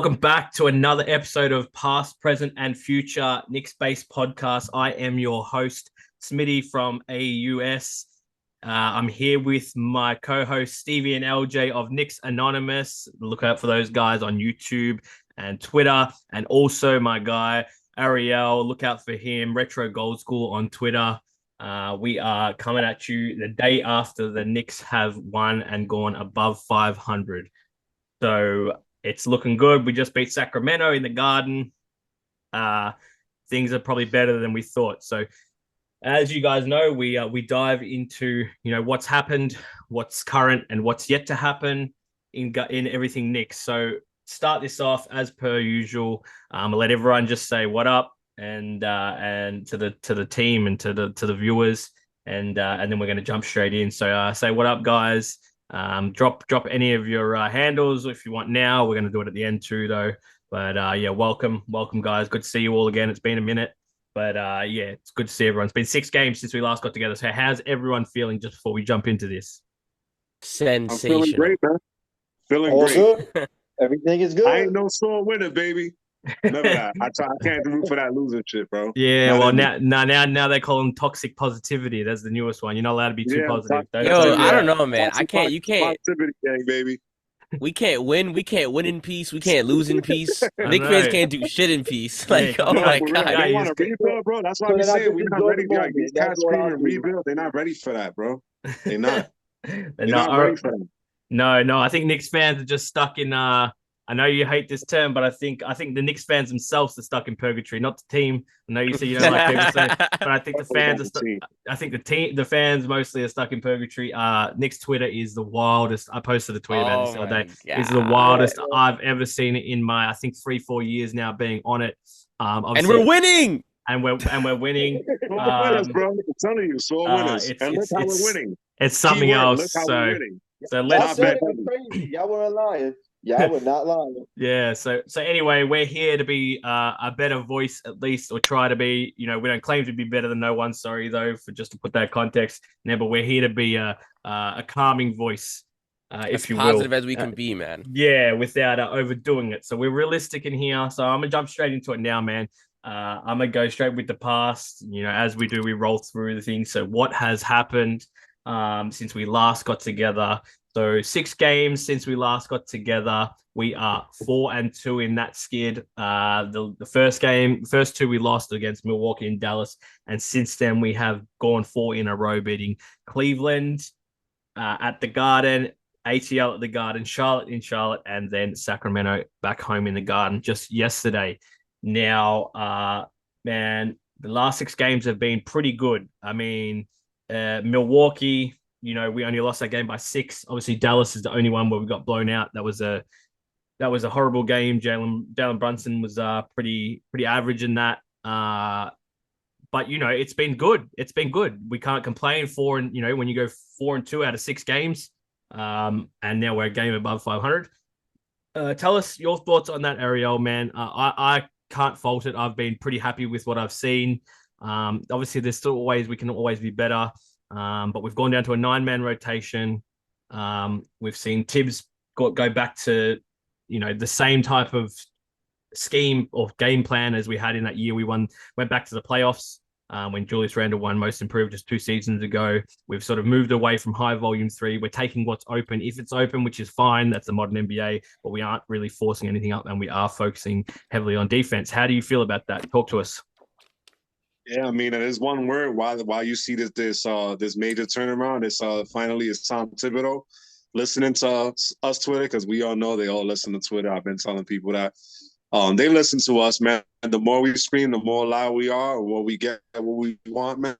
Welcome back to another episode of Past, Present, and Future Knicks-based podcast. I am your host, Smitty from AUS. I'm here with my co-host, Stevie and LJ of Knicks Anonymous. Look out for those guys on YouTube and Twitter. And also my guy, Ariel. Look out for him, Retro Gold School on Twitter. We are coming at you the day after the Knicks have won and gone above 500. So it's looking good. We just beat Sacramento in the Garden. Things are probably better than we thought. So, as you guys know, we dive into what's happened, what's current, and what's yet to happen in everything Knicks. So, start this off as per usual. I'll let everyone just say what up and to the team and to the viewers, and then we're going to jump straight in. So, say what up, guys. Drop any of your handles if you want now. We're going to do it at the end too, though. But welcome guys. Good to see you all again. It's been a minute, but it's good to see everyone. It's been 6 games since we last got together. So how's everyone feeling just before we jump into this? Sensational. I'm feeling great, man. Feeling All great. good. Everything is good. I ain't no sore winner, baby. None of that. I can't root for that losing shit, bro. Yeah, well now they call them toxic positivity. That's the newest one. You're not allowed to be too positive. I don't know, man. You can't. Positivity gang, baby. We can't win. We can't win in peace. We can't lose in peace. Knicks fans can't do shit in peace. Like, oh my god, they want to rebuild, bro. That's why we say we're not ready. Like, these cats screaming rebuild. They're not ready for that, bro. They're not. They're not ready for that. No. I think Knicks fans are just stuck in. I know you hate this term, but I think the Knicks fans themselves are stuck in purgatory, not the team. I know you say you don't like people saying, but I think the fans are stuck. I think the fans mostly are stuck in purgatory. Knicks Twitter is the wildest. I posted a tweet about this the other day. It's the wildest I've ever seen it in my 3-4 years now being on it. And we're winning. And we're winning. Winners, bro. I'm telling you, so winners. And look how we're winning. It's something else. So let's. Crazy. Y'all weren't lying. Yeah, we're not lying. Yeah, so anyway, we're here to be a better voice, at least, or try to be. We don't claim to be better than no one. Sorry, though, for just to put that context. No, but we're here to be a calming voice, if you will. As positive as we can be, man. Yeah, without overdoing it. So we're realistic in here. So I'm gonna jump straight into it now, man. I'm gonna go straight with the past. As we do, we roll through the things. So what has happened since we last got together? So 6 games since we last got together. We are 4-2 in that skid. The first 2 we lost against Milwaukee and Dallas, and since then we have gone 4 in a row, beating Cleveland at the Garden, ATL at the Garden, Charlotte in Charlotte, and then Sacramento back home in the Garden just yesterday. Now, man, the last 6 games have been pretty good. I mean, Milwaukee. We only lost that game by 6. Obviously, Dallas is the only one where we got blown out. That was a horrible game. Jalen Brunson was pretty average in that. But it's been good. It's been good. We can't complain. When you go 4-2 out of 6 games, and now we're a game above 500. Tell us your thoughts on that, Ariel, man. I can't fault it. I've been pretty happy with what I've seen. Obviously, there's still ways we can always be better. But we've gone down to a 9-man rotation. We've seen Thibs go back to, the same type of scheme or game plan as we had in that year. We went back to the playoffs when Julius Randle won Most Improved just 2 seasons ago. We've sort of moved away from high volume 3. We're taking what's open. If it's open, which is fine, that's the modern NBA, but we aren't really forcing anything up, and we are focusing heavily on defense. How do you feel about that? Talk to us. Yeah, I mean, there's one word why you see this major turnaround. It's finally it's Tom Thibodeau listening to us Twitter, because we all know they all listen to Twitter. I've been telling people that they listen to us, man. And the more we scream, the more loud we are, or what we get, what we want, man.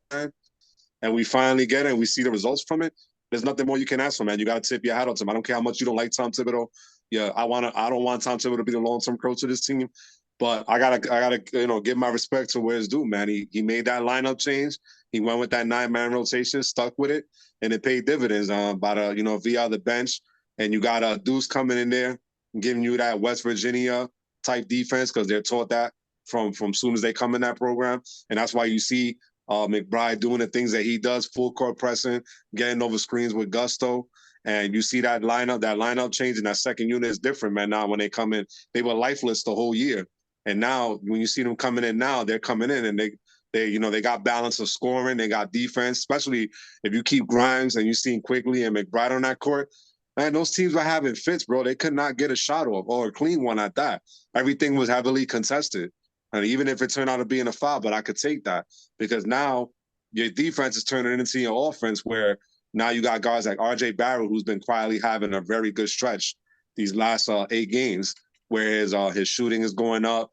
And we finally get it, and we see the results from it. There's nothing more you can ask for, man. You got to tip your hat on to him. I don't care how much you don't like Tom Thibodeau. Yeah, I don't want Tom Thibodeau to be the long-term coach of this team. But I gotta give my respect to where it's due, man. He made that lineup change. He went with that 9-man rotation, stuck with it, and it paid dividends via the bench. And you got Deuce coming in there and giving you that West Virginia type defense, because they're taught that from soon as they come in that program. And that's why you see McBride doing the things that he does, full court pressing, getting over screens with gusto. And you see that lineup change, and that second unit is different, man. Now when they come in, they were lifeless the whole year. And now when you see them coming in now, they're coming in and they got balance of scoring, they got defense, especially if you keep Grimes and you see Quickly and McBride on that court. Man, those teams were having fits, bro. They could not get a shot off or a clean one at that. Everything was heavily contested. And even if it turned out to be in a foul, but I could take that because now your defense is turning into your offense where now you got guys like R.J. Barrett, who's been quietly having a very good stretch these last 8 games, where his shooting is going up.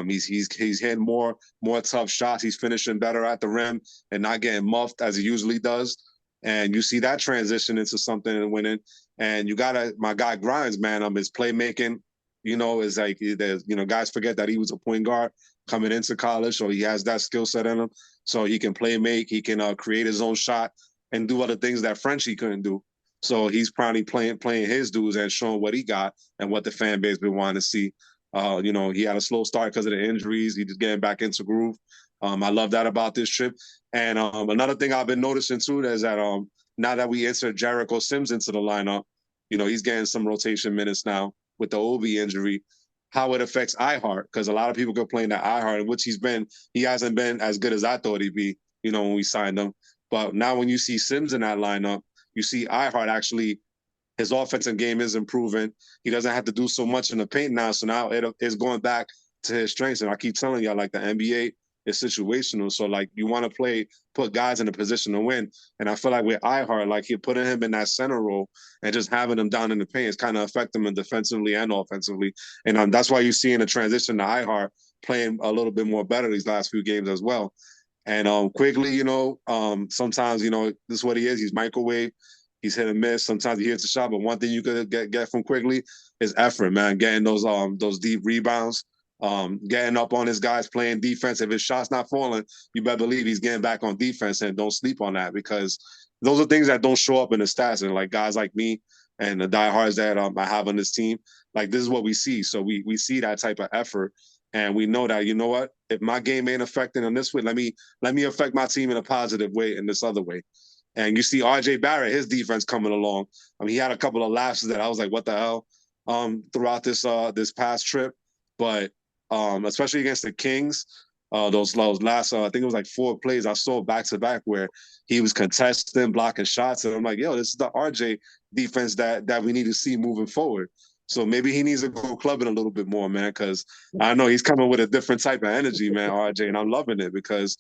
He's hitting more tough shots. He's finishing better at the rim and not getting muffed as he usually does. And you see that transition into something and winning. And you got my guy Grimes, man, his playmaking, is like, guys forget that he was a point guard coming into college, so he has that skill set in him. So he can play make, he can create his own shot and do other things that Frenchie couldn't do. So he's probably playing his dues and showing what he got and what the fan base been wanting to see. He had a slow start because of the injuries. He's just getting back into groove. I love that about this trip. And another thing I've been noticing too is that now that we insert Jericho Sims into the lineup, he's getting some rotation minutes now with the Obi injury. How it affects iHeart, because a lot of people complain that iHeart, which he hasn't been as good as I thought he'd be, when we signed him. But now when you see Sims in that lineup, you see iHeart actually, his offensive game is improving. He doesn't have to do so much in the paint now. So now it's going back to his strengths. And I keep telling y'all, like the NBA is situational. So like you want to put guys in a position to win. And I feel like with iHeart, like you're putting him in that center role and just having him down in the paint is kind of affecting him defensively and offensively. And that's why you're seeing a transition to iHeart playing a little bit more better these last few games as well. And Quigley, sometimes, this is what he is. He's microwave. He's hit and miss. Sometimes he hits a shot, but one thing you could get from Quigley is effort, man. Getting those deep rebounds, getting up on his guys, playing defense. If his shot's not falling, you better believe he's getting back on defense, and don't sleep on that because those are things that don't show up in the stats. And like guys like me and the diehards that I have on this team, like this is what we see. So we see that type of effort. And we know that, you know what, if my game ain't affecting in this way, let me affect my team in a positive way in this other way. And you see R.J. Barrett, his defense coming along. I mean, he had a couple of lapses that I was like, what the hell, throughout this past trip. But especially against the Kings, those last, I think it was like 4 plays I saw back-to-back where he was contesting, blocking shots. And I'm like, yo, this is the R.J. defense that we need to see moving forward. So maybe he needs to go clubbing a little bit more, man, because I know he's coming with a different type of energy, man, RJ, and I'm loving it because,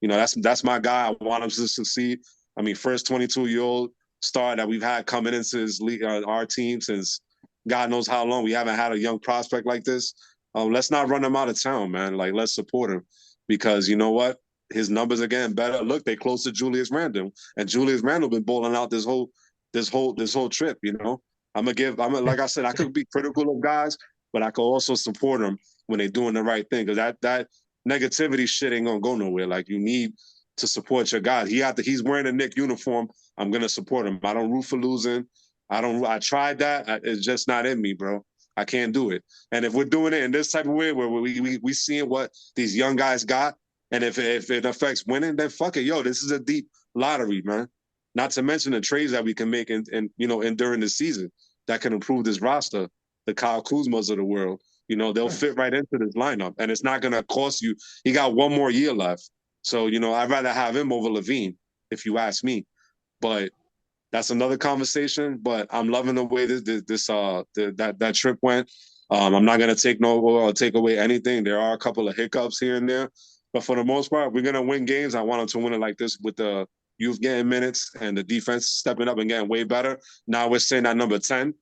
that's my guy. I want him to succeed. I mean, first 22-year-old star that we've had coming into his league, our team since God knows how long. We haven't had a young prospect like this. Let's not run him out of town, man. Like, let's support him because you know what? His numbers are getting better. Look, they're close to Julius Randle, and Julius Randle been balling out this whole trip, like I said, I could be critical of guys, but I could also support them when they're doing the right thing. Because that negativity shit ain't gonna go nowhere. Like you need to support your guys. He's wearing a Knicks uniform. I'm gonna support him. I don't root for losing. I tried that. It's just not in me, bro. I can't do it. And if we're doing it in this type of way where we seeing what these young guys got, and if it affects winning, then fuck it. Yo, this is a deep lottery, man. Not to mention the trades that we can make in during the season that can improve this roster. The Kyle Kuzmas of the world, they'll fit right into this lineup, and it's not going to cost you. He got 1 more year left, so I'd rather have him over Levine, if you ask me. But that's another conversation. But I'm loving the way that trip went. I'm not going to take away anything. There are a couple of hiccups here and there, but for the most part, we're going to win games. I want them to win it like this with the youth getting minutes and the defense stepping up and getting way better. Now we're sitting at number 10.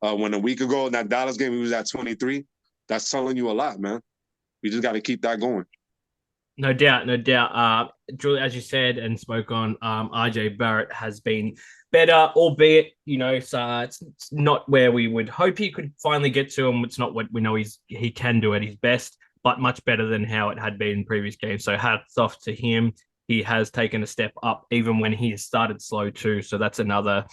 When a week ago in that Dallas game, we was at 23. That's telling you a lot, man. We just got to keep that going. No doubt. Julie, as you said and spoke on, RJ Barrett has been better, albeit, so it's not where we would hope he could finally get to, and it's not what we know he can do at his best, but much better than how it had been in previous games. So hats off to him. He has taken a step up even when he has started slow too. So that's another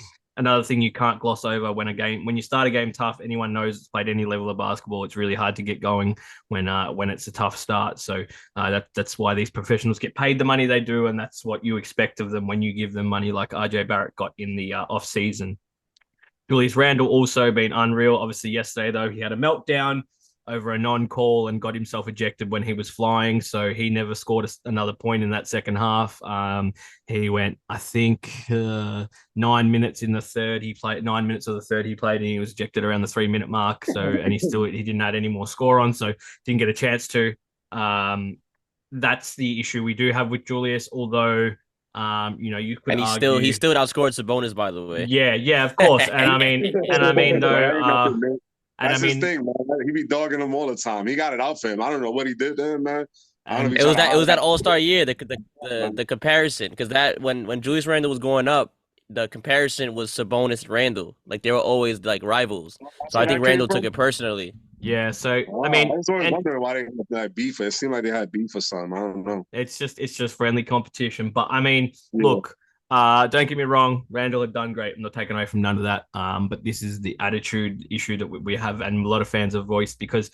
thing you can't gloss over when you start a game tough. Anyone knows it's played any level of basketball. It's really hard to get going when it's a tough start. So that's why these professionals get paid the money they do, and that's what you expect of them when you give them money like RJ Barrett got in the off season. Julius Randle also been unreal. Obviously, yesterday, though, he had a meltdown over a non-call and got himself ejected when he was flying. So he never scored another point in that second half. He went, I think, 9 minutes in the third. He played 9 minutes of the third he played, and he was ejected around the 3-minute mark. So, and he didn't add any more score on, so didn't get a chance to. That's the issue we do have with Julius, although you could argue he still outscored Sabonis, by the way. Yeah, of course. And I mean though, that's his thing, man. He be dogging him all the time. He got it out for him. I don't know what he did to him, man. It was that All-Star year, the comparison, because that when Julius Randle was going up, the comparison was Sabonis Randle. Like, they were always like rivals. So I think Randle took it personally. Yeah, so I was always wondering why they had that beef. It seemed like they had beef or something. I don't know. It's just friendly competition. But I mean, look, don't get me wrong, Randall had done great. I'm not taking away from none of that. But this is the attitude issue that we have, and a lot of fans have voiced, because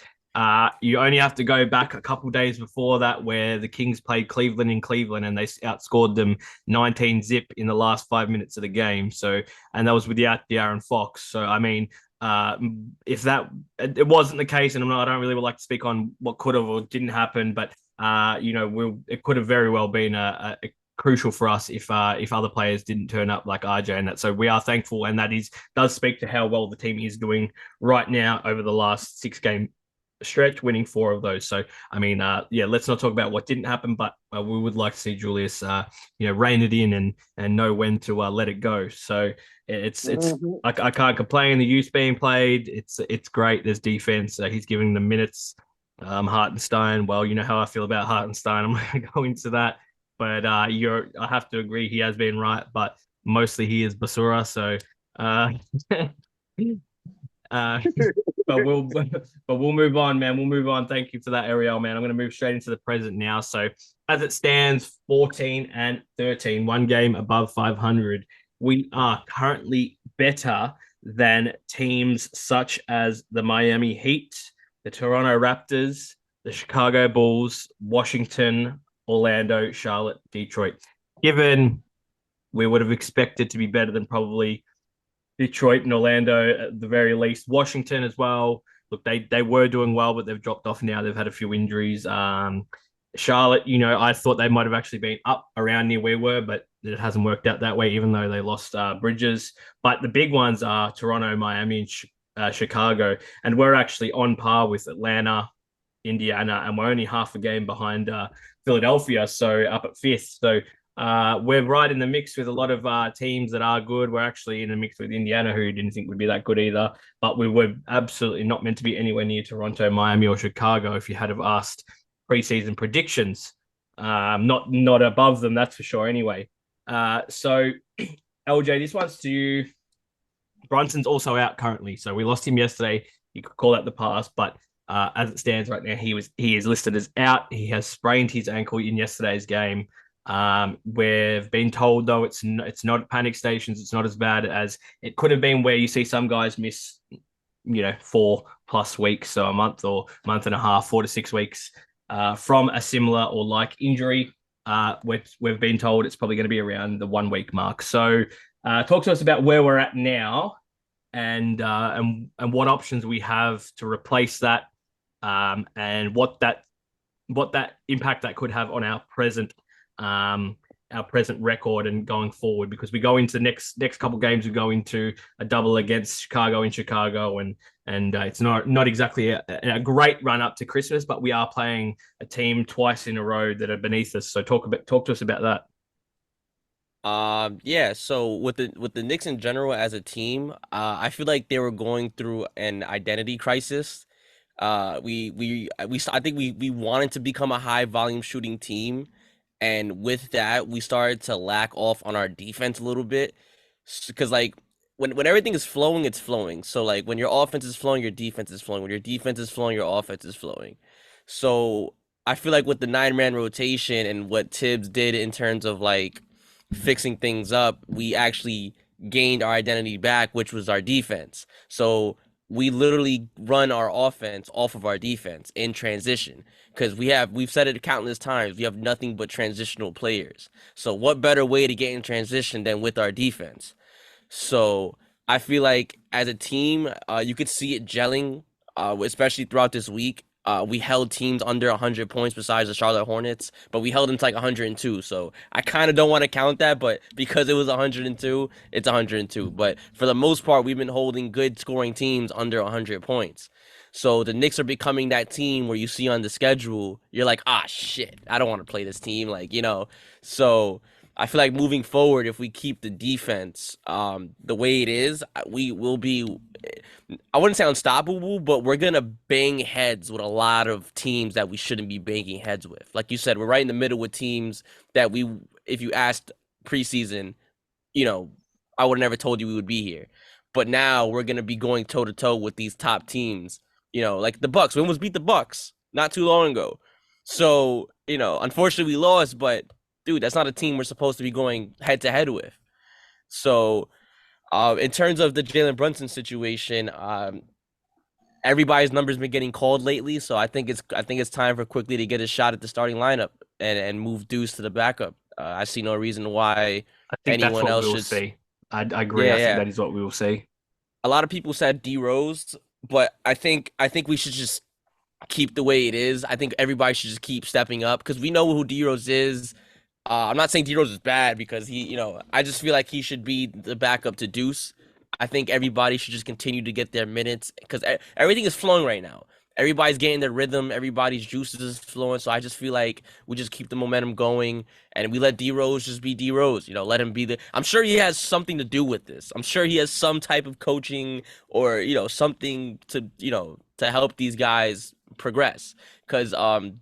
you only have to go back a couple days before that, where the Kings played Cleveland in Cleveland and they outscored them 19-0 in the last 5 minutes of the game. So, and that was without De'Aaron Fox. So I mean, if it wasn't the case, and I don't really like to speak on what could have or didn't happen, but it could have very well been a crucial for us if other players didn't turn up, like RJ and that. So we are thankful, and that does speak to how well the team is doing right now over the last 6-game stretch, winning 4 of those. So I mean, let's not talk about what didn't happen, but we would like to see Julius rein it in and know when to let it go. So it's I can't complain. The youth being played, it's great. There's defense. He's giving them minutes. Hartenstein, well, you know how I feel about Hartenstein. I'm not going to go into that, but I have to agree, he has been right, but mostly he is Basura. So but we'll move on, man. We'll move on. Thank you for that, Ariel, man. I'm going to move straight into the present now. So as it stands, 14-13, 1 game above 500. We are currently better than teams such as the Miami Heat, the Toronto Raptors, the Chicago Bulls, Washington, Orlando, Charlotte, Detroit. Given we would have expected to be better than probably Detroit and Orlando at the very least. Washington as well. Look, they were doing well, but they've dropped off now. They've had a few injuries. Charlotte, I thought they might have actually been up around near where we were, but it hasn't worked out that way, even though they lost Bridges. But the big ones are Toronto, Miami, and Chicago. And we're actually on par with Atlanta, Indiana, and we're only half a game behind Philadelphia, so up at 5th. So we're right in the mix with a lot of teams that are good. We're actually in the mix with Indiana, who didn't think would be that good either. But we were absolutely not meant to be anywhere near Toronto, Miami, or Chicago if you had have asked preseason predictions. Not above them, that's for sure anyway. So, LJ, this one's to you. Brunson's also out currently. So we lost him yesterday. You could call that the past, but as it stands right now, he is listed as out. He has sprained his ankle in yesterday's game. We've been told, though, it's not panic stations. It's not as bad as it could have been, where you see some guys miss, 4+ weeks, so a month or month and a half, 4 to 6 weeks from a similar or like injury. We've been told it's probably going to be around the 1 week mark. So talk to us about where we're at now and what options we have to replace that, and what that impact that could have on our present record and going forward, because we go into next couple games, we go into a double against Chicago in Chicago, and it's not exactly a great run up to Christmas, but we are playing a team twice in a row that are beneath us. So talk to us about that. So with the Knicks in general as a team, I feel like they were going through an identity crisis. I think we wanted to become a high volume shooting team. And with that, we started to lack off on our defense a little bit, because like when everything is flowing, it's flowing. So like when your offense is flowing, your defense is flowing. When your defense is flowing, your offense is flowing. So I feel like with the 9-man rotation and what Thibs did in terms of like fixing things up, we actually gained our identity back, which was our defense. So we literally run our offense off of our defense in transition, because we've said it countless times, we have nothing but transitional players. So what better way to get in transition than with our defense? So I feel like as a team, you could see it gelling, especially throughout this week. We held teams under 100 points besides the Charlotte Hornets, but we held them to like 102. So I kind of don't want to count that, but because it was 102, it's 102. But for the most part, we've been holding good scoring teams under 100 points. So the Knicks are becoming that team where you see on the schedule, you're like, ah, shit, I don't want to play this team. Like, so I feel like moving forward, if we keep the defense the way it is, we will be, I wouldn't say unstoppable, but we're going to bang heads with a lot of teams that we shouldn't be banging heads with. Like you said, we're right in the middle with teams that if you asked preseason, I would have never told you we would be here. But now we're going to be going toe to toe with these top teams, like the Bucks. We almost beat the Bucks not too long ago. So, unfortunately we lost, but dude, that's not a team we're supposed to be going head to head with. So, in terms of the Jalen Brunson situation, everybody's numbers been getting called lately. So I think it's time for quickly to get a shot at the starting lineup and move Deuce to the backup. I see no reason why I think anyone that's what else we'll should see. I agree. Yeah, I think yeah. that is what we will see. A lot of people said D Rose, but I think we should just keep the way it is. I think everybody should just keep stepping up because we know who D Rose is. I'm not saying D Rose is bad because I just feel like he should be the backup to Deuce. I think everybody should just continue to get their minutes because everything is flowing right now. Everybody's getting their rhythm. Everybody's juices is flowing. So I just feel like we just keep the momentum going and we let D Rose just be D Rose. Let him be I'm sure he has something to do with this. I'm sure he has some type of coaching or something to help these guys progress. Because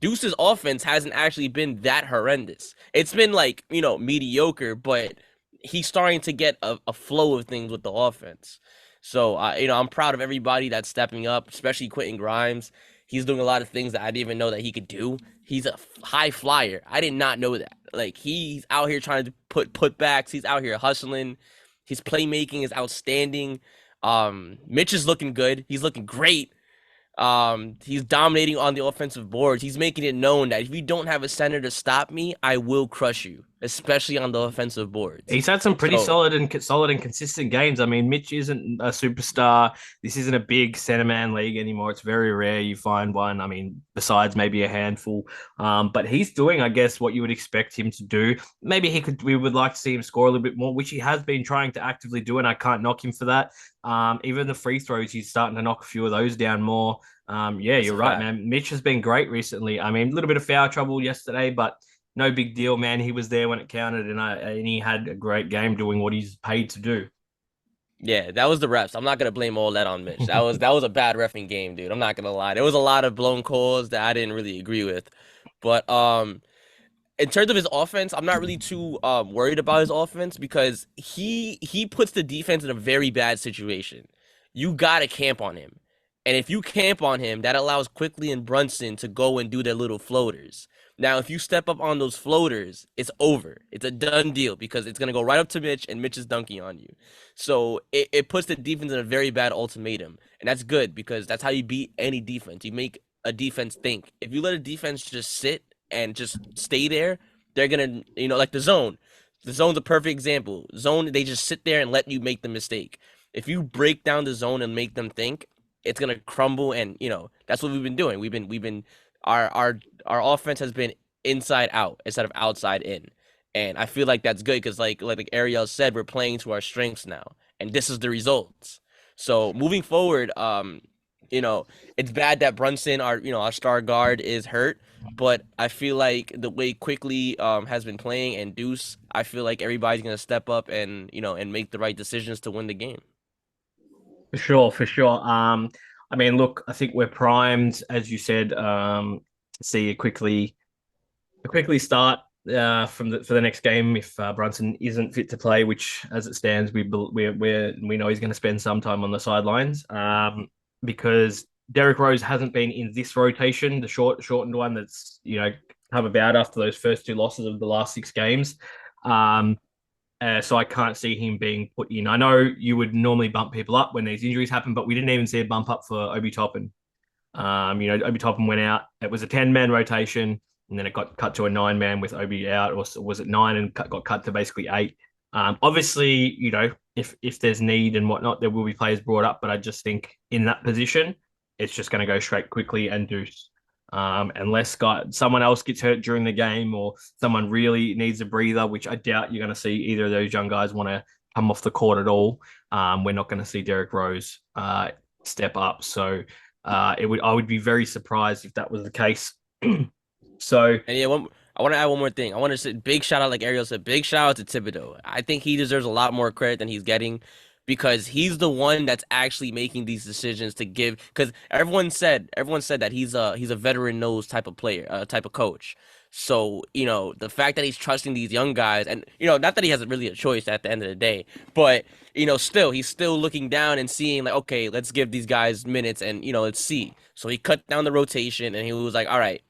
Deuce's offense hasn't actually been that horrendous. It's been like mediocre, but he's starting to get a flow of things with the offense. So, I'm proud of everybody that's stepping up, especially Quentin Grimes. He's doing a lot of things that I didn't even know that he could do. He's a high flyer. I did not know that. Like, he's out here trying to put putbacks. He's out here hustling. His playmaking is outstanding. Mitch is looking good. He's looking great. He's dominating on the offensive boards. He's making it known that if you don't have a center to stop me, I will crush you, especially on the offensive boards. He's had some pretty solid and consistent games. I mean, Mitch isn't a superstar. This isn't a big center man league anymore. It's very rare you find one. I mean, besides maybe a handful. But he's doing, I guess, what you would expect him to do. Maybe we would like to see him score a little bit more, which he has been trying to actively do, and I can't knock him for that. Even the free throws, he's starting to knock a few of those down more. Yeah, you're right, man. Mitch has been great recently. I mean, a little bit of foul trouble yesterday, but no big deal, man. He was there when it counted, and he had a great game doing what he's paid to do. Yeah, that was the refs. I'm not gonna blame all that on Mitch. That was a bad reffing game, dude. I'm not gonna lie. There was a lot of blown calls that I didn't really agree with. But in terms of his offense, I'm not really too worried about his offense because he puts the defense in a very bad situation. You gotta camp on him. And if you camp on him, that allows Quickly and Brunson to go and do their little floaters. Now, if you step up on those floaters, it's over. It's a done deal because it's going to go right up to Mitch and Mitch is dunking on you. So it puts the defense in a very bad ultimatum. And that's good because that's how you beat any defense. You make a defense think. If you let a defense just sit and just stay there, they're going to, like the zone. The zone's a perfect example. Zone, they just sit there and let you make the mistake. If you break down the zone and make them think, it's gonna crumble, and that's what we've been doing. We've been our offense has been inside out instead of outside in, and I feel like that's good because like Ariel said, we're playing to our strengths now, and this is the results. So moving forward, it's bad that Brunson, our star guard, is hurt, but I feel like the way Quickly has been playing and Deuce, I feel like everybody's gonna step up and and make the right decisions to win the game. For sure. I mean, look, I think we're primed, as you said, to see a quickly start for the next game if Brunson isn't fit to play, which, as it stands, we know he's going to spend some time on the sidelines. Because Derrick Rose hasn't been in this rotation, the shortened one that's come about after those first two losses of the last 6 games. So I can't see him being put in. I know you would normally bump people up when these injuries happen, but we didn't even see a bump up for Obi Toppin. Obi Toppin went out. It was a 10-man rotation, and then it got cut to a 9-man with Obi out, or was it 9 and got cut to basically 8? Obviously, if there's need and whatnot, there will be players brought up, but I just think in that position, it's just going to go straight quickly and deuce. Unless someone else gets hurt during the game or someone really needs a breather, which I doubt you're going to see either of those young guys want to come off the court at all. We're not going to see Derrick Rose step up. So I would be very surprised if that was the case. So And yeah, I want to add one more thing. I want to say big shout out, like Ariel said, big shout out to Thibodeau. I think he deserves a lot more credit than he's getting because he's the one that's actually making these decisions to give. Because everyone said that he's a veteran knows type of player, type of coach. So the fact that he's trusting these young guys, and not that he hasn't really a choice at the end of the day, but still he's still looking down and seeing like, okay, let's give these guys minutes and let's see. So he cut down the rotation and he was like, all right.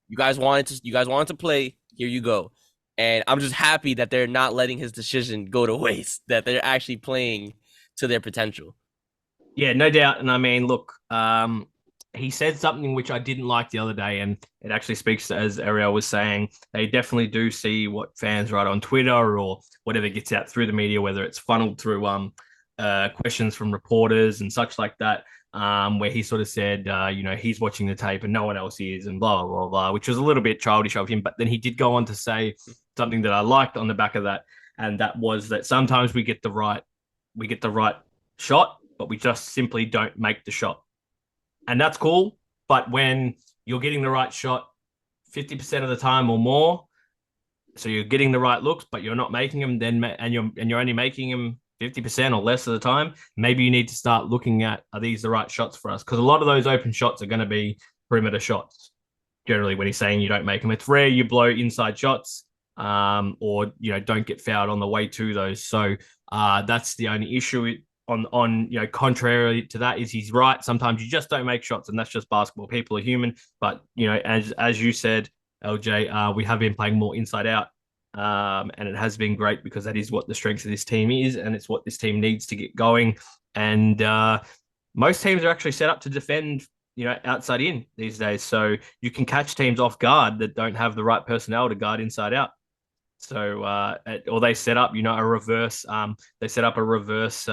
You guys wanted to play. Here you go. And I'm just happy that they're not letting his decision go to waste, that they're actually playing to their potential. Yeah, no doubt. And I mean, look, he said something which I didn't like the other day, and it actually speaks to, as Ariel was saying, they definitely do see what fans write on Twitter or whatever gets out through the media, whether it's funneled through questions from reporters and such like that. Where he sort of said, he's watching the tape and no one else is, and blah, blah, blah, which was a little bit childish of him. But then he did go on to say something that I liked on the back of that. And that was that sometimes we get the right shot, but we just simply don't make the shot. And that's cool. But when you're getting the right shot 50% of the time or more, so you're getting the right looks, but you're not making them, and you're only making them 50% or less of the time, maybe you need to start looking at, are these the right shots for us? Because a lot of those open shots are going to be perimeter shots. Generally, when he's saying you don't make them, it's rare you blow inside shots or don't get fouled on the way to those. So that's the only issue. On contrary to that, is he's right. Sometimes you just don't make shots, and that's just basketball. People are human, but as you said, LJ, we have been playing more inside out. And it has been great because that is what the strength of this team is, and it's what this team needs to get going. And most teams are actually set up to defend, outside in these days. So you can catch teams off guard that don't have the right personnel to guard inside out. So, or they set up, a reverse. They set up a reverse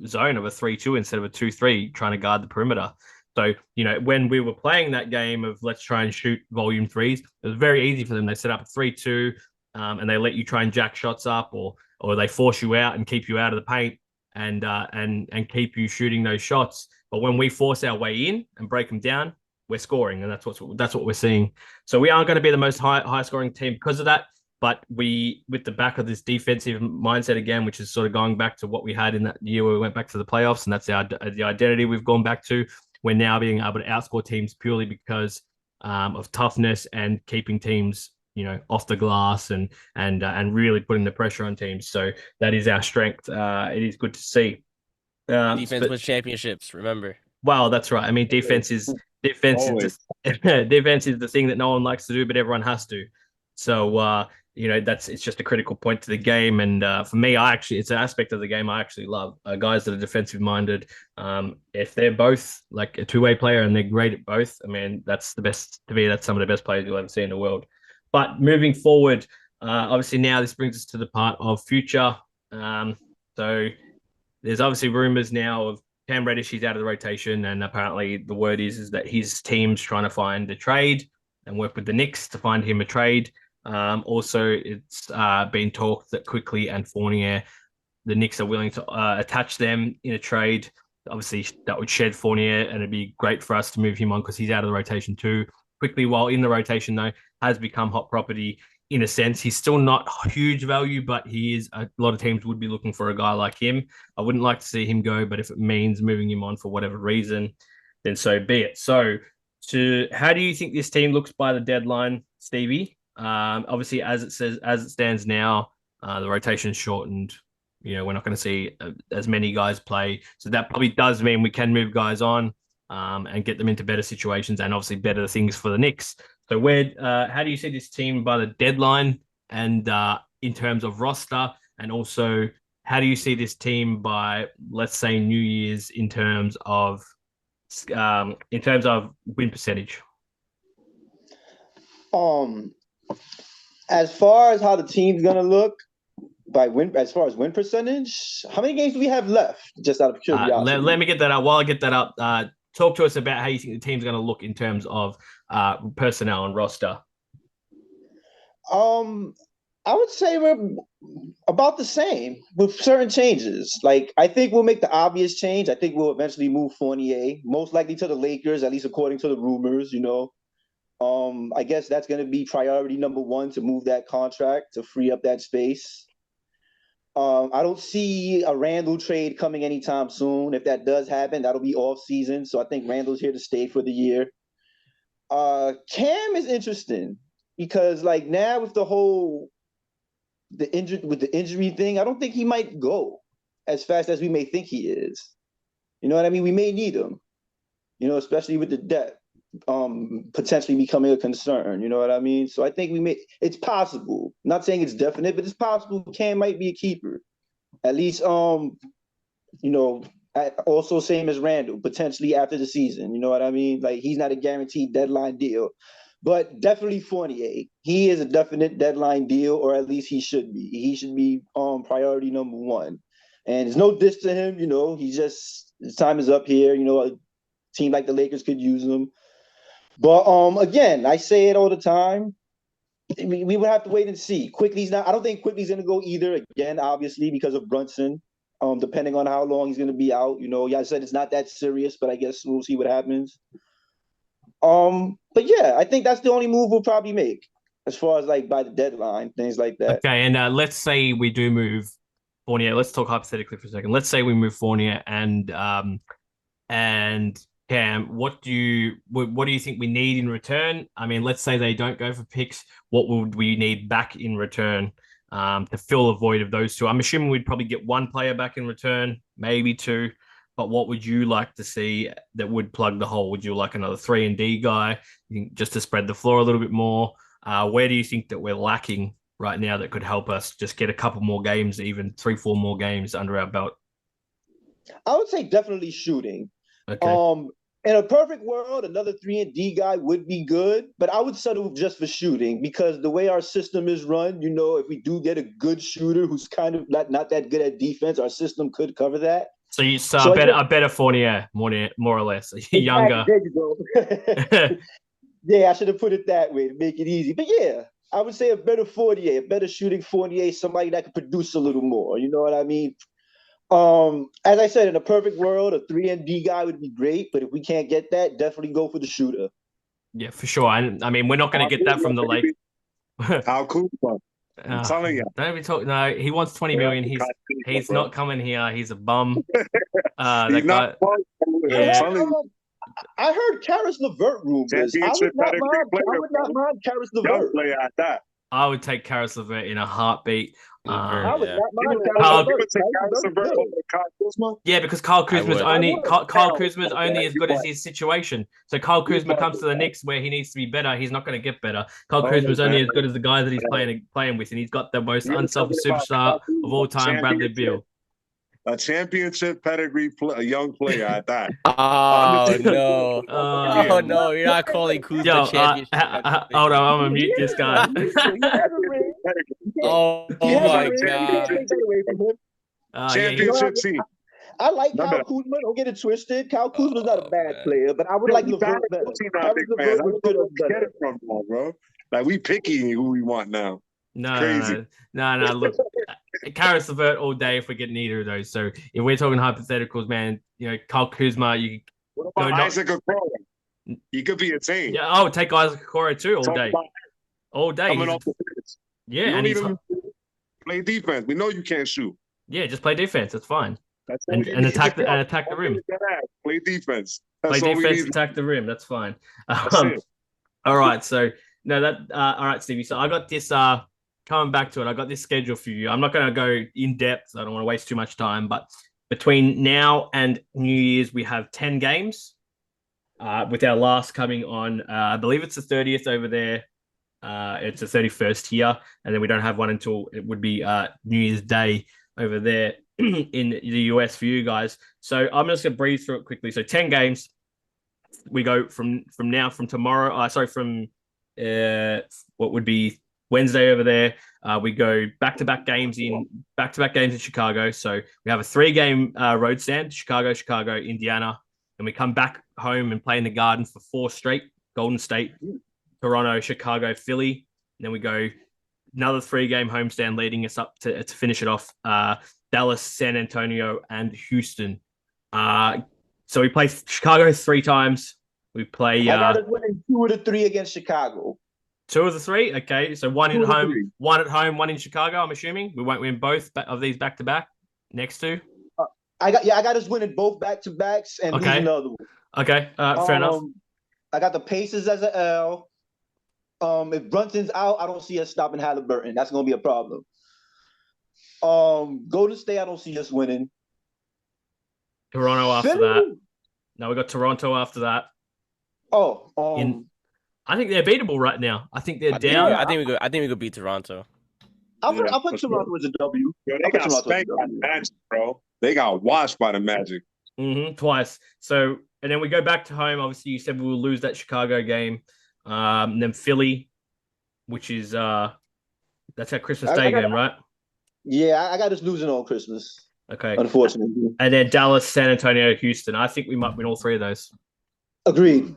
zone of a 3-2 instead of a 2-3, trying to guard the perimeter. So, when we were playing that game of let's try and shoot volume threes, it was very easy for them. They set up a 3-2. And they let you try and jack shots up, or they force you out and keep you out of the paint and keep you shooting those shots. But when we force our way in and break them down, we're scoring, and that's what we're seeing. So we aren't going to be the most high scoring team because of that. But with the back of this defensive mindset again, which is sort of going back to what we had in that year where we went back to the playoffs, and that's the identity we've gone back to. We're now being able to outscore teams purely because of toughness and keeping teams off the glass and really putting the pressure on teams. So that is our strength. It is good to see. Defense wins championships. Remember. Well, that's right. I mean, defense is defense is the thing that no one likes to do, but everyone has to. So it's just a critical point to the game. And for me, it's an aspect of the game I actually love. Guys that are defensive minded. If they're both like a two-way player and they're great at both, I mean, that's the best to me. That's some of the best players you'll ever see in the world. But moving forward, obviously now this brings us to the part of future. So there's obviously rumors now of Cam Reddish. He's out of the rotation, and apparently the word is that his team's trying to find a trade and work with the Knicks to find him a trade. Also, it's been talked that Quickly and Fournier, the Knicks are willing to attach them in a trade. Obviously, that would shed Fournier, and it'd be great for us to move him on because he's out of the rotation too. Quickly, while in the rotation, though, has become hot property in a sense. He's still not huge value, but he is. A lot of teams would be looking for a guy like him. I wouldn't like to see him go, but if it means moving him on for whatever reason, then so be it. So, how do you think this team looks by the deadline, Stevie? Obviously, as it stands now, the rotation's shortened. We're not going to see as many guys play, so that probably does mean we can move guys on. And get them into better situations and obviously better things for the Knicks. So how do you see this team by the deadline and in terms of roster, and also how do you see this team by, let's say, New Year's in terms of win percentage? As far as how the team's gonna look, by win as far as win percentage. How many games do we have left? Just out of curiosity. Let me get that up. While I get that up, talk to us about how you think the team's going to look in terms of personnel and roster. I would say we're about the same with certain changes. Like, I think we'll make the obvious change. I think we'll eventually move Fournier, most likely to the Lakers, at least according to the rumors, you know. I guess that's going to be priority number one, to move that contract to free up that space. I don't see a Randall trade coming anytime soon. If that does happen, that'll be off season. So I think Randall's here to stay for the year. Cam is interesting because, like, now with the injury thing, I don't think he might go as fast as we may think he is. You know what I mean? We may need him, you know, especially with the depth potentially becoming a concern. You know what I mean? So I think it's possible. Not saying it's definite, but it's possible Cam might be a keeper. At least, you know, also same as Randall, potentially after the season. You know what I mean? Like, he's not a guaranteed deadline deal. But definitely Fournier. He is a definite deadline deal, or at least he should be. He should be priority number one. And there's no diss to him, you know. His time is up here. You know, a team like the Lakers could use him. But again, I say it all the time. We would have to wait and see. Quickly's not. I don't think Quickly's going to go either. Again, obviously because of Brunson. Depending on how long he's going to be out, you know. Yeah, I said it's not that serious, but I guess we'll see what happens. But yeah, I think that's the only move we'll probably make as far as like by the deadline, things like that. Okay, and let's say we do move Fournier. Let's talk hypothetically for a second. Let's say we move Fournier and Cam. What do you think we need in return? I mean, let's say they don't go for picks. What would we need back in return to fill a void of those two? I'm assuming we'd probably get one player back in return, maybe two. But what would you like to see that would plug the hole? Would you like another 3-and-D guy just to spread the floor a little bit more? Where do you think that we're lacking right now that could help us just get a couple more games, even 3-4 more games under our belt? I would say definitely shooting. Okay. In a perfect world, another 3-and-D guy would be good, but I would settle just for shooting because the way our system is run, you know, if we do get a good shooter who's kind of not that good at defense, our system could cover that. So I bet a Fournier, more or less, younger. There you go. Yeah, I should have put it that way to make it easy. But yeah, I would say a better Fournier, a better shooting Fournier, somebody that could produce a little more. You know what I mean? As I said, in a perfect world, a 3-and-D guy would be great, but if we can't get that, definitely go for the shooter. Yeah, for sure. I mean, we're not going to get that from the Lakers. How cool! I'm telling you. Don't be talking. No, he wants 20 million. He's not coming here. He's a bum. He's not fun. Yeah. I heard Karis LeVert rumors. I would not mind Karis LeVert. Play at that. I would take Karis LeVert in a heartbeat. I would not mind Karis LeVert. Yeah, because Kyle Kuzma's only as good as his situation. So Kyle Kuzma comes to the Knicks where he needs to be better. He's not going to get better. Kyle Kuzma's only as good as the guy that he's playing with, and he's got the most unselfish superstar of all time, Bradley Beal. A championship pedigree a young player at that. Oh no! Oh no! You're not calling Kuzma championship. Hold on, I'm gonna mute this guy. Oh my god! Championship team. I like Kyle Kuzma. Don't get it twisted. Kyle Kuzma's not a bad player, but I would like LeVert better. Bro. Like, we picky who we want now. No. Look, Karis LeVert all day if we get neither of those. So if we're talking hypotheticals, man, you know, Kyle Kuzma, you. What about Isaac Okoro? He could be a team. Yeah, I would take Isaac Okoro too all day. All day. Coming off the fence. Yeah, and he's play defense. We know you can't shoot. Yeah, just play defense. That's fine. And attack the rim. Play defense. Play defense. Attack the rim. That's fine. All right. So no, all right, Stevie. So I got this. Coming back to it, I got this schedule for you. I'm not going to go in depth. I don't want to waste too much time. But between now and New Year's, we have 10 games. With our last coming on, I believe it's the 30th over there. It's the 31st here, and then we don't have one until it would be New Year's Day over there in the US for you guys. So I'm just going to breeze through it quickly. So 10 games. We go from tomorrow. From what would be Wednesday over there. We go back-to-back games in Chicago. So we have a 3-game road stand: Chicago, Indiana, and we come back home and play in the Garden for 4 straight: Golden State, Toronto, Chicago, Philly. And then we go another 3-game homestand leading us up to finish it off: Dallas, San Antonio, and Houston. So we play Chicago 3 times. We play. I got us winning 2 of the 3 against Chicago. 2 of the 3, okay. So 1 at home, 1 at home, 1 in Chicago. I'm assuming we won't win both of these back to back. Next 2. I got us winning both back to backs and losing the other one. Okay, fair enough. I got the Pacers as an L. If Brunson's out, I don't see us stopping Halliburton. That's gonna be a problem. Golden State, I don't see us winning. Toronto after that. No, we got Toronto after that. I think they're beatable right now. I think they're down. I think we could beat Toronto. I'll put Toronto as a W. Yo, they got spanked by the Magic, bro. They got washed by the Magic. Twice. So, and then we go back to home. Obviously, you said we will lose that Chicago game. And then Philly, which is that's our Christmas Day game, right? Yeah, I got us losing on Christmas. Okay. Unfortunately. And then Dallas, San Antonio, Houston. I think we might win all 3 of those. Agreed.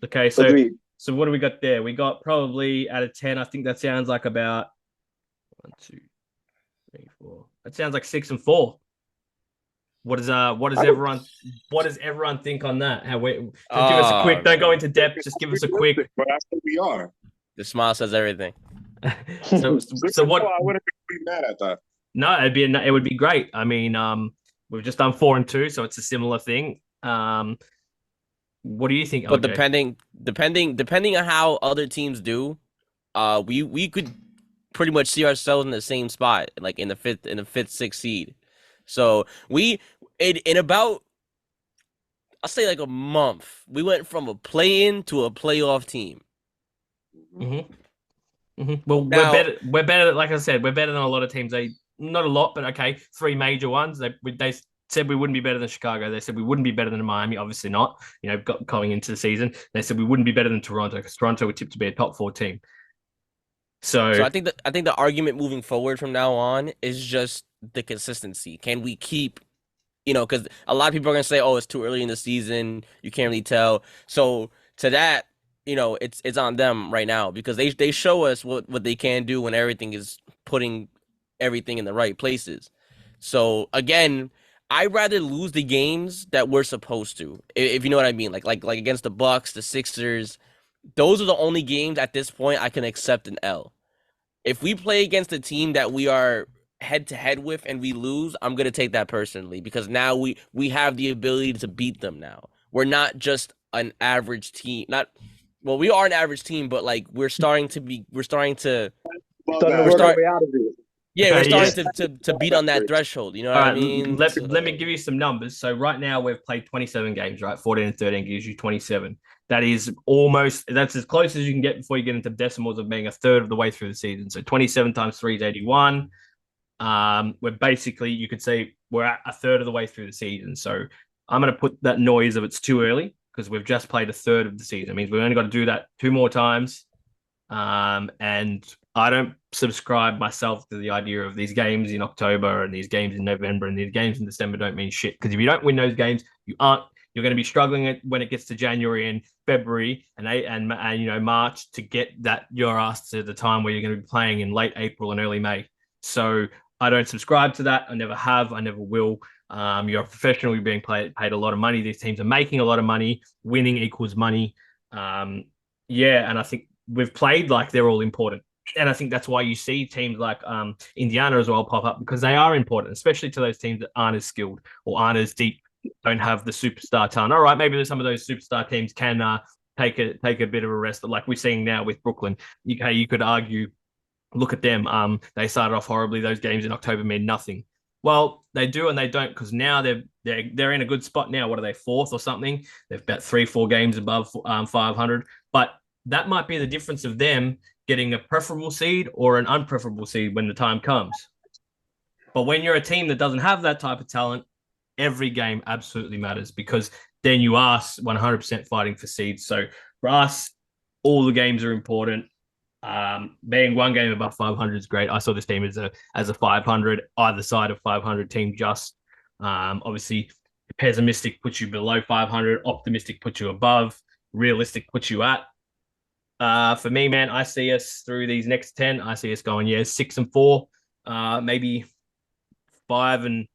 Okay, so what do we got there? We got probably out of 10. I think that sounds like about 1, 2, 3, 4. That sounds like 6 and 4. What does everyone think on that? Give us a quick. Don't go into depth. Just give us a quick. But that's what we are. The smile says everything. so what? I wouldn't be mad at that. No, it would be great. I mean, we've just done 4 and 2, so it's a similar thing. What do you think? But LJ? depending on how other teams do, we could pretty much see ourselves in the same spot, like in the fifth, 6th seed. So in about, I'll say like a month, we went from a play-in to a playoff team. Well, now, we're better. Like I said, we're better than a lot of teams. Not a lot, but okay, 3 major ones. They said we wouldn't be better than Chicago. They said we wouldn't be better than Miami. Obviously not. Going into the season, they said we wouldn't be better than Toronto because Toronto were tipped to be a top 4 team. So I think the argument moving forward from now on is just the consistency. Can we keep, because a lot of people are gonna say, "Oh, it's too early in the season. You can't really tell." So to that, it's on them right now because they show us what they can do when everything is putting everything in the right places. So again, I'd rather lose the games that we're supposed to, if you know what I mean. Like against the Bucks, the Sixers, those are the only games at this point I can accept an L. If we play against a team that we are head to head with and we lose, I'm gonna take that personally because now we have the ability to beat them. Now we're not just an average team. We are an average team, but like we're starting to work our way out of it. Yeah, we're starting to beat on that threshold. You know what I mean? Let me give you some numbers. So right now we've played 27 games, right? 14 and 13 gives you 27. That's as close as you can get before you get into decimals of being a third of the way through the season. So 27 times 3 is 81. We're basically, you could say we're at a third of the way through the season. So I'm going to put that noise of it's too early because we've just played a third of the season. It means we've only got to do that 2 more times. And I don't subscribe myself to the idea of these games in October and these games in November and these games in December don't mean shit. Because if you don't win those games, you're going to be struggling when it gets to January and February and March to get your ass to the time where you're going to be playing in late April and early May. So I don't subscribe to that. I never have. I never will. You're a professional. You're being paid a lot of money. These teams are making a lot of money. Winning equals money. And I think we've played like they're all important. And I think that's why you see teams like Indiana as well pop up because they are important, especially to those teams that aren't as skilled or aren't as deep, don't have the superstar talent. All right, maybe some of those superstar teams can take a bit of a rest, like we're seeing now with Brooklyn. You could argue, look at them. They started off horribly. Those games in October mean nothing. Well, they do and they don't because now they're in a good spot now. What are they, 4th or something? They've about 3-4 games above 500. But that might be the difference of them getting a preferable seed or an unpreferable seed when the time comes. But when you're a team that doesn't have that type of talent, every game absolutely matters because then you are 100% fighting for seeds. So for us, all the games are important. Being one game above 500 is great. I saw this team as a 500, either side of 500 team. Just obviously, pessimistic puts you below 500, optimistic puts you above, realistic puts you at. For me, man, I see us through these next 10. I see us going 6-4, maybe 5 and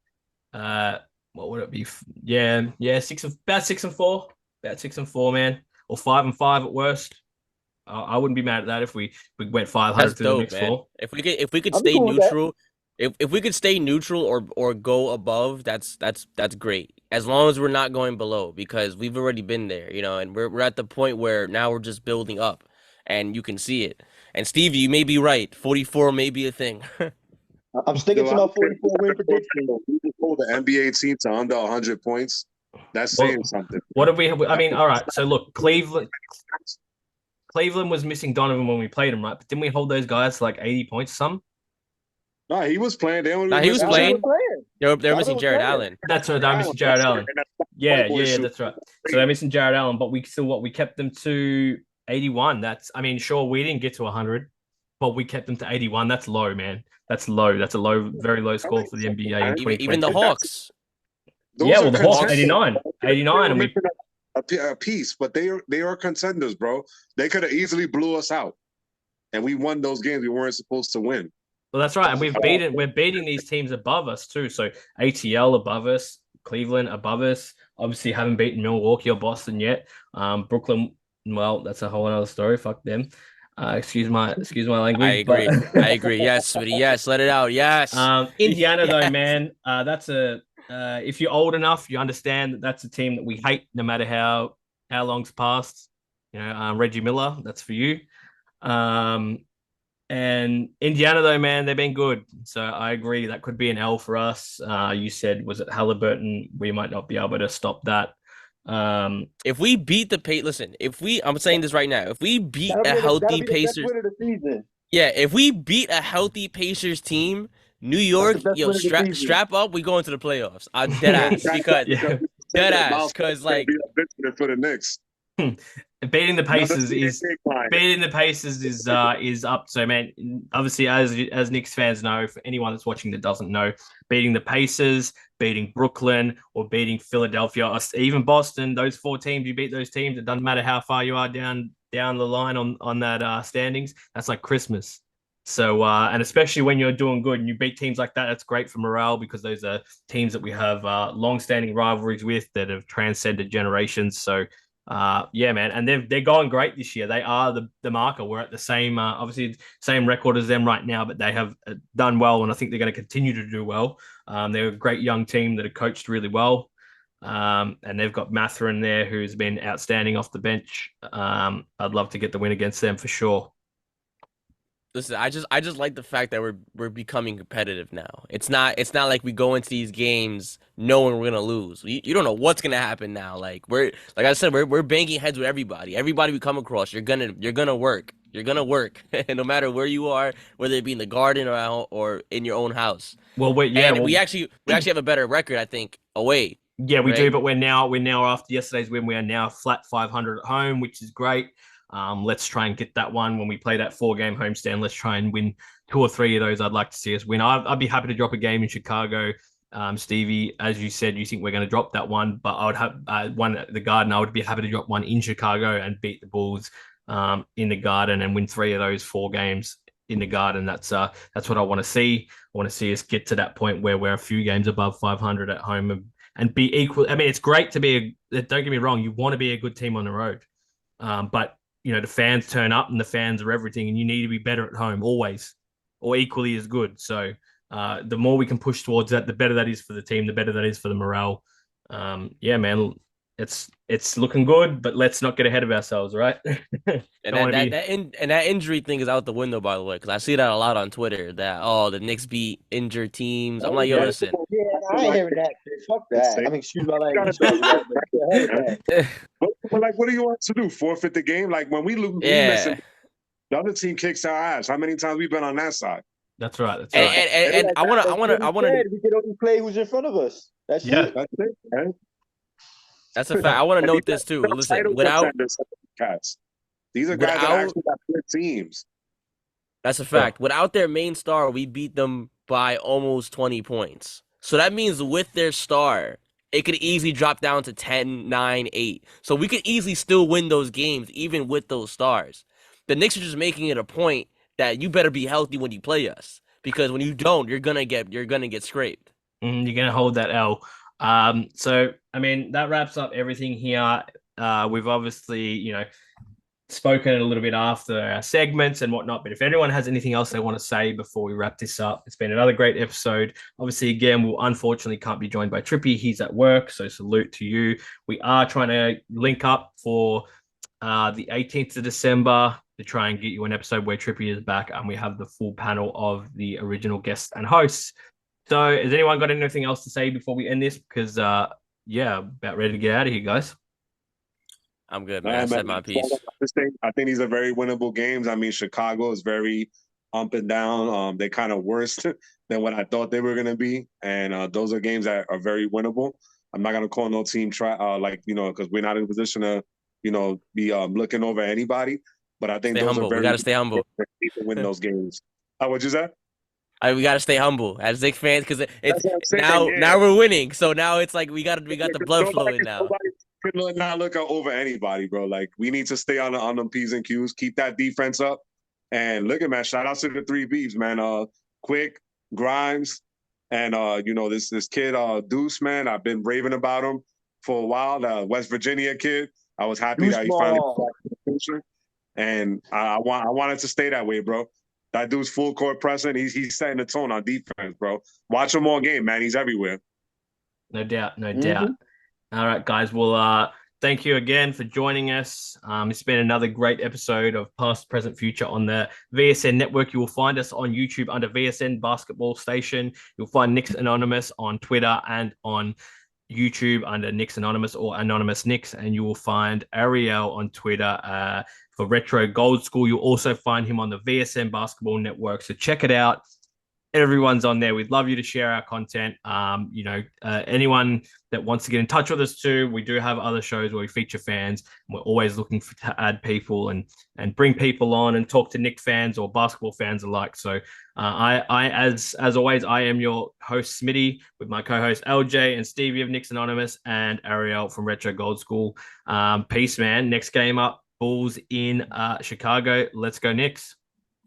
what would it be? Yeah, about 6-4, about 6-4, man, or 5-5 at worst. I wouldn't be mad at that if we went 500 That's through the dope, next man. 4. If we could I'm stay cool with that. neutral, if we could stay neutral or go above, that's great. As long as we're not going below, because we've already been there, you know, and we're at the point where now we're just building up, and you can see it. And Stevie, you may be right. 44 may be a thing. I'm sticking to my 44 win prediction. We just hold the NBA team to under 100 points. That's saying something. What did we have? I mean, all right. So look, Cleveland was missing Donovan when we played him, right? But didn't we hold those guys to like 80 points or something? No, he was playing. They Nah, he was playing. They're Donovan missing was Jared playing. Allen. That's right. They're missing Jared Allen. Yeah, that's right. So they're missing Jared Allen, but we kept them to 81. I mean, sure, we didn't get to 100, but we kept them to 81. That's low, man. That's low. That's a low, very low score for the NBA in 2020. Even the Hawks. Yeah, well, the Hawks 89, and we a piece, but they are contenders, bro. They could have easily blew us out, and we won those games we weren't supposed to win. Well, that's right, and we're beating these teams above us too. So ATL above us, Cleveland above us. Obviously, haven't beaten Milwaukee or Boston yet. Brooklyn, well, that's a whole other story. Fuck them. Excuse my language. I agree. Yes, sweetie. Yes, let it out. Yes. Indiana, though, man, that's a. If you're old enough, you understand that that's a team that we hate, no matter how long's passed. You know, Reggie Miller, that's for you. And Indiana, though, man, they've been good. So I agree that could be an L for us. You said, was it Halliburton? We might not be able to stop that. If we beat the I'm saying this right now. If we beat a healthy Pacers, if we beat a healthy Pacers team, New York, yo, strap up. We go into the playoffs. Dead ass because dead ass because like for the Knicks. Beating the Pacers is up. So man, obviously as Knicks fans know, for anyone that's watching that doesn't know, beating the Pacers, beating Brooklyn, or beating Philadelphia, or even Boston, those 4 teams, you beat those teams. It doesn't matter how far you are down the line on that standings. That's like Christmas. So and especially when you're doing good and you beat teams like that, that's great for morale because those are teams that we have long-standing rivalries with that have transcended generations. So yeah, man, and they're going great this year. They are the marker. We're at the same obviously same record as them right now, but they have done well, and I think they're going to continue to do well. They're a great young team that are coached really well, and they've got Mathurin there who's been outstanding off the bench. I'd love to get the win against them for sure. Listen, I just like the fact that we're becoming competitive now. It's not like we go into these games knowing we're gonna lose. You don't know what's gonna happen now. Like I said, we're banging heads with everybody. Everybody we come across, you're gonna work. You're gonna work, no matter where you are, whether it be in the garden or in your own house. Well, we actually have a better record, I think, away. Yeah, we do, but we're now after yesterday's win, we are now flat 500 at home, which is great. Let's try and get that one when we play that 4-game homestand. Let's try and win 2 or 3 of those. I'd like to see us win. I'd be happy to drop a game in Chicago. Stevie, as you said, you think we're going to drop that one, but I would have one at the Garden. I would be happy to drop one in Chicago and beat the Bulls in the Garden and win 3 of those 4 games in the Garden. That's what I want to see. I want to see us get to that point where we're a few games above 500 at home and be equal. I mean, it's great to be don't get me wrong. You want to be a good team on the road, but you know, the fans turn up and the fans are everything, and you need to be better at home always or equally as good. So the more we can push towards that, the better that is for the team, the better that is for the morale. Yeah, man, it's looking good, but let's not get ahead of ourselves, right? And that injury thing is out the window, by the way, because I see that a lot on Twitter that, the Knicks beat injured teams. I'm like, yo, listen. Yeah, I ain't hearing that. Fuck that. I mean, excuse my language. But like, what do you want to do? Forfeit the game? Like when we lose, the other team kicks our ass. How many times we've been on that side? That's right. And I want to. We can only play who's in front of us. That's it. That's it, man. That's a fact. I want to note this too. Listen, these are guys that actually got good teams. That's a fact. Without their main star, we beat them by almost 20 points. So that means with their star, it could easily drop down to 10, 9, 8. So we could easily still win those games even with those stars. The Knicks are just making it a point that you better be healthy when you play us, because when you don't, you're gonna get scraped. You're gonna hold that L. So I mean that wraps up everything here. We've obviously, spoken a little bit after our segments and whatnot. But if anyone has anything else they want to say before we wrap this up, it's been another great episode. Obviously, again, we unfortunately can't be joined by Trippy. He's at work, so salute to you. We are trying to link up for the 18th of December to try and get you an episode where Trippy is back and we have the full panel of the original guests and hosts. So has anyone got anything else to say before we end this? Because about ready to get out of here, guys. I'm good, man. I said my piece. I think these are very winnable games. I mean, Chicago is very up and down. They're kind of worse than what I thought they were going to be. And those are games that are very winnable. I'm not going to call no team because we're not in a position to, be looking over anybody. But I think stay those humble. are very. We got to stay humble. To win those games. What'd you say? We got to stay humble as Knicks fans, because it's now we're winning. So now it's like we got the blood flowing now. Could not look over anybody, bro. Like, we need to stay on them P's and Q's, keep that defense up. And look at, man, shout out to the three Bs, man. Quick, Grimes, and this kid Deuce, man. I've been raving about him for a while. The West Virginia kid. I was happy that he finally got to the picture. And I wanted to stay that way, bro. That dude's full court present. He's setting the tone on defense, bro. Watch him all game, man. He's everywhere. No doubt. All right, guys. Well, thank you again for joining us. It's been another great episode of Past, Present, Future on the VSN network. You will find us on YouTube under VSN Basketball Station. You'll find Knicks Anonymous on Twitter and on YouTube under Knicks Anonymous or Anonymous Knicks. And you will find Ariel on Twitter for Retro Gold School. You'll also find him on the VSN Basketball Network. So check it out. Everyone's on there. We'd love you to share our content. Anyone that wants to get in touch with us too, we do have other shows where we feature fans. We're always looking to add people and bring people on and talk to Knicks fans or basketball fans alike. So as always, I am your host Smitty with my co-host LJ and Stevie of Knicks Anonymous and Ariel from Retro Gold School. Peace, man. Next game up, Bulls in Chicago. Let's go Knicks.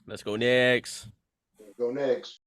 Let's go Knicks. Go Knicks.